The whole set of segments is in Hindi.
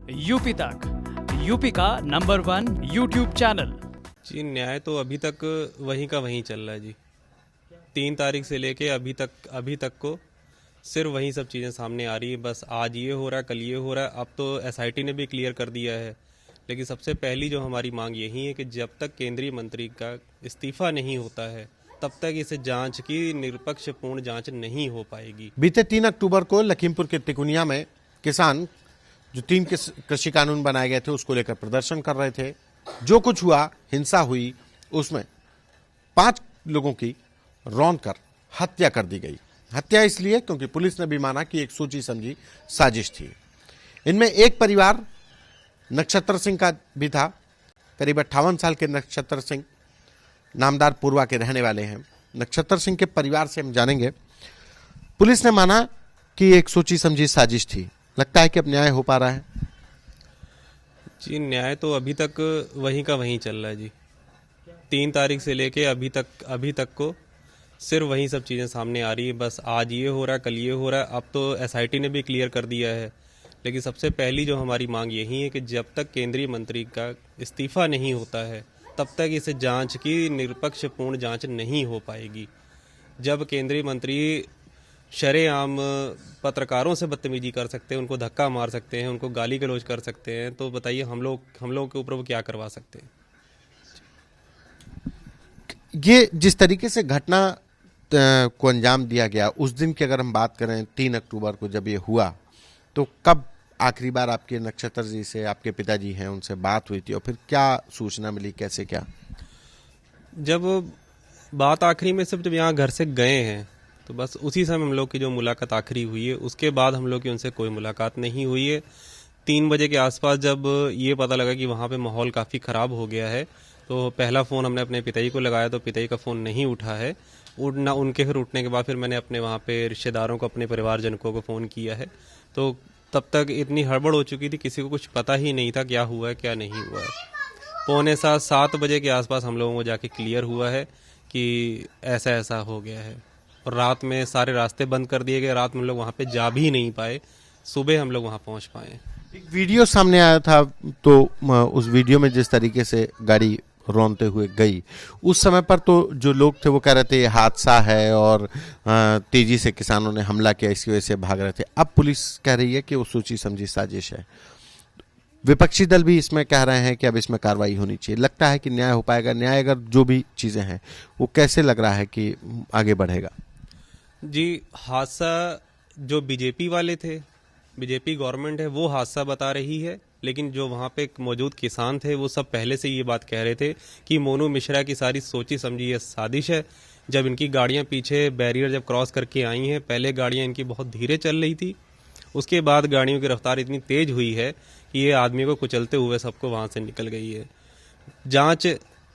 यूपी तक, यूपी का नंबर 1 यूट्यूब चैनल। जी न्याय तो अभी तक वहीं का वहीं चल रहा है जी। 3 तारीख से लेके अभी तक को सिर्फ वही सब चीज़ें सामने आ रही है। बस आज ये हो रहा है, कल ये हो रहा है। अब तो एसआईटी ने भी क्लियर कर दिया है। लेकिन सबसे पहली जो हमारी मांग यही है कि जब तक केंद्रीय मंत्री का इस्तीफा नहीं होता है तब तक इस जांच की निष्पक्ष पूर्ण जांच नहीं हो पाएगी। बीते 3 अक्टूबर को लखीमपुर के तिकुनिया में किसान जो 3 कृषि कानून बनाए गए थे उसको लेकर प्रदर्शन कर रहे थे। जो कुछ हुआ, हिंसा हुई, उसमें 5 लोगों की रौंद कर हत्या कर दी गई। हत्या इसलिए क्योंकि पुलिस ने भी माना कि एक सोची समझी साजिश थी। इनमें एक परिवार नक्षत्र सिंह का भी था। करीब 58 साल के नक्षत्र सिंह नामदार पूर्वा के रहने वाले हैं। नक्षत्र सिंह के परिवार से हम जानेंगे। पुलिस ने माना कि एक सोची समझी साजिश थी। लगता है कि अब न्याय हो पा रहा है? जी न्याय तो अभी तक वहीं का वहीं चल रहा है जी। 3 तारीख से लेके अभी तक को सिर्फ वही सब चीज़ें सामने आ रही है। बस आज ये हो रहा है, कल ये हो रहा है। अब तो एसआईटी ने भी क्लियर कर दिया है। लेकिन सबसे पहली जो हमारी मांग यही है कि जब तक केंद्रीय मंत्री का इस्तीफा नहीं होता है तब तक इस जांच की निष्पक्ष पूर्ण जांच नहीं हो पाएगी। जब केंद्रीय मंत्री शरेआम पत्रकारों से बदतमीजी कर सकते हैं, उनको धक्का मार सकते हैं, उनको गाली गलौज कर सकते हैं, तो बताइए हम लोग के ऊपर वो क्या करवा सकते हैं। ये जिस तरीके से घटना को अंजाम दिया गया, उस दिन की अगर हम बात करें 3 अक्टूबर को जब ये हुआ, तो कब आखिरी बार आपके नक्षत्र जी से, आपके पिताजी हैं, उनसे बात हुई थी और फिर क्या सूचना मिली, कैसे क्या? जब बात आखिरी में सिर्फ जब यहाँ घर से गए हैं तो बस उसी समय हम लोग की जो मुलाकात आखिरी हुई है, उसके बाद हम लोग की उनसे कोई मुलाकात नहीं हुई है। 3 बजे के आसपास जब ये पता लगा कि वहाँ पे माहौल काफ़ी ख़राब हो गया है तो पहला फ़ोन हमने अपने पिताजी को लगाया तो पिताजी का फ़ोन नहीं उठा है। उठना उनके फिर उठने के बाद फिर मैंने अपने वहाँ पे रिश्तेदारों को, अपने परिवारजनों को फ़ोन किया है। तो तब तक इतनी हड़बड़ हो चुकी थी, किसी को कुछ पता ही नहीं था क्या हुआ है क्या नहीं हुआ है। 6:45-7 बजे के आसपास हम लोगों को जाके क्लियर हुआ है कि ऐसा ऐसा हो गया है। और रात में सारे रास्ते बंद कर दिए गए। रात में हम लोग वहाँ पे जा भी नहीं पाए। सुबह हम लोग वहाँ पहुँच पाए। एक वीडियो सामने आया था, तो उस वीडियो में जिस तरीके से गाड़ी रौंदते हुए गई, उस समय पर तो जो लोग थे वो कह रहे थे ये हादसा है और तेजी से किसानों ने हमला किया, इसकी वजह से भाग रहे थे। अब पुलिस कह रही है कि वो सोची समझी साजिश है। विपक्षी दल भी इसमें कह रहे हैं कि अब इसमें कार्रवाई होनी चाहिए। लगता है कि न्याय हो पाएगा? न्याय अगर जो भी चीजें हैं वो कैसे लग रहा है कि आगे बढ़ेगा? जी हादसा जो बीजेपी वाले थे, बीजेपी गवर्नमेंट है, वो हादसा बता रही है। लेकिन जो वहाँ पे मौजूद किसान थे वो सब पहले से ये बात कह रहे थे कि मोनू मिश्रा की सारी सोची समझी ये साजिश है। जब इनकी गाड़ियाँ पीछे बैरियर जब क्रॉस करके आई हैं, पहले गाड़ियाँ इनकी बहुत धीरे चल रही थी, उसके बाद गाड़ियों की रफ्तार इतनी तेज हुई है कि ये आदमी को कुचलते हुए सबको वहाँ से निकल गई है। जांच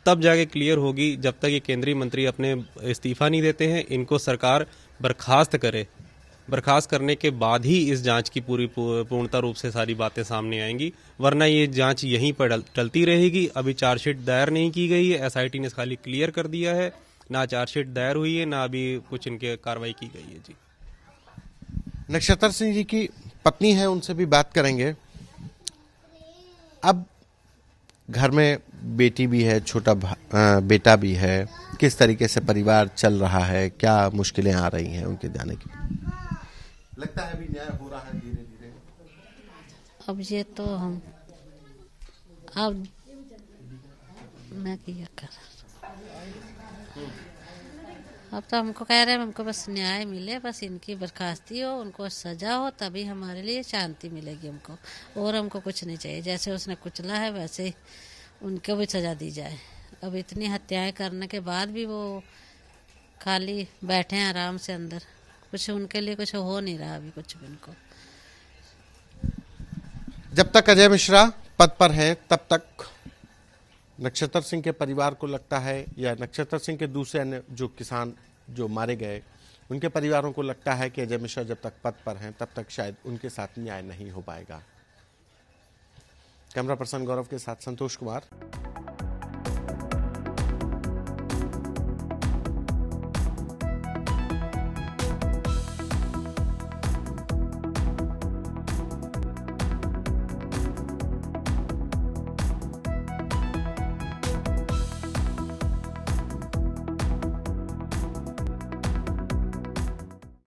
तब जाके क्लियर होगी जब तक ये केंद्रीय मंत्री अपने इस्तीफा नहीं देते हैं, इनको सरकार बर्खास्त करे। बर्खास्त करने के बाद ही इस जांच की पूर्णता रूप से सारी बातें सामने आएंगी, वरना ये जांच यहीं पर टलती रहेगी। अभी चार्जशीट दायर नहीं की गई है, एसआईटी ने खाली क्लियर कर दिया है। ना चार्जशीट दायर हुई है, ना अभी कुछ इनके कार्रवाई की गई है। जी नक्षत्र सिंह जी की पत्नी है, उनसे भी बात करेंगे। अब घर में बेटी भी है, छोटा बेटा भी है। किस तरीके से परिवार चल रहा है, क्या मुश्किलें आ रही हैं उनके जाने की? लगता है अभी न्याय हो रहा है धीरे धीरे? अब ये तो हम अब मैं क्या कर, अब तो हमको कह रहे हैं हमको बस न्याय मिले, बस इनकी बर्खास्ती हो, उनको सजा हो, तभी हमारे लिए शांति मिलेगी हमको। और हमको कुछ नहीं चाहिए। जैसे उसने कुचला है वैसे ही उनको भी सजा दी जाए। अब इतनी हत्याएं करने के बाद भी वो खाली बैठे हैं आराम से अंदर, कुछ उनके लिए कुछ हो नहीं रहा अभी कुछ भी उनको। जब तक अजय मिश्रा पद पर हैं तब तक नक्षत्र सिंह के परिवार को लगता है, या नक्षत्र सिंह के दूसरे अन्य जो किसान जो मारे गए उनके परिवारों को लगता है कि अजय मिश्रा जब तक पद पर हैं तब तक शायद उनके साथ न्याय नहीं हो पाएगा। कैमरा पर्सन गौरव के साथ संतोष कुमार।